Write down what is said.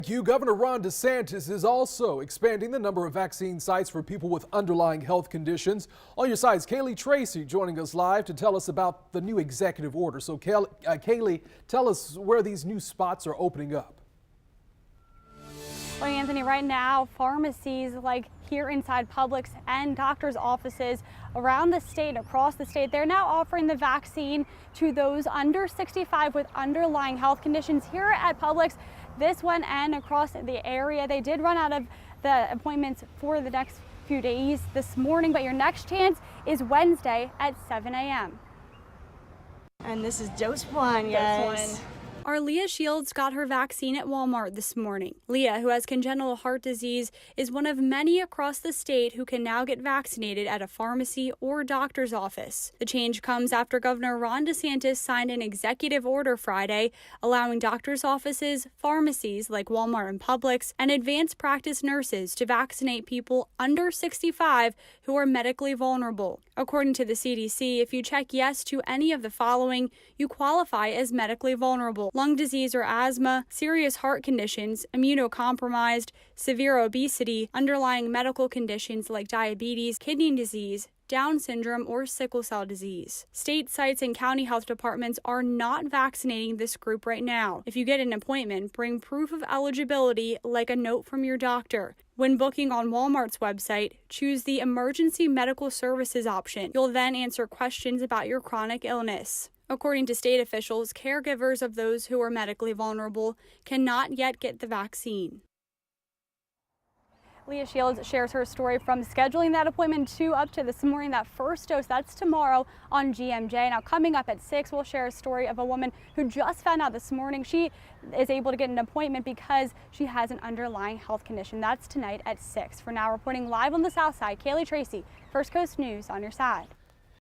Thank you. Governor Ron DeSantis is also expanding the number of vaccine sites for people with underlying health conditions. On your sides, Kaylee Tracy joining us live to tell us about the new executive order. So Kaylee, tell us where these new spots are opening up. Well, Anthony, right now, pharmacies like here inside Publix and doctors' offices around the state, across the state, they're now offering the vaccine to those under 65 with underlying health conditions. Here at Publix, this one and across the area, they did run out of the appointments for the next few days this morning, but your next chance is Wednesday at 7 a.m. And this is dose one, guys. Our Leah Shields got her vaccine at Walmart this morning. Leah, who has congenital heart disease, is one of many across the state who can now get vaccinated at a pharmacy or doctor's office. The change comes after Governor Ron DeSantis signed an executive order Friday allowing doctor's offices, pharmacies like Walmart and Publix, and advanced practice nurses to vaccinate people under 65 who are medically vulnerable. According to the CDC, if you check yes to any of the following, you qualify as medically vulnerable: lung disease or asthma, serious heart conditions, immunocompromised, severe obesity, underlying medical conditions like diabetes, kidney disease, Down syndrome, or sickle cell disease. State sites and county health departments are not vaccinating this group right now. If you get an appointment, bring proof of eligibility like a note from your doctor. When booking on Walmart's website, choose the Emergency Medical Services option. You'll then answer questions about your chronic illness. According to state officials, caregivers of those who are medically vulnerable cannot yet get the vaccine. Leah Shields shares her story from scheduling that appointment to up to this morning. That first dose, that's tomorrow on GMJ. Now coming up at 6, we'll share a story of a woman who just found out this morning she is able to get an appointment because she has an underlying health condition. That's tonight at 6. For now, reporting live on the South Side, Kaylee Tracy, First Coast News on your side.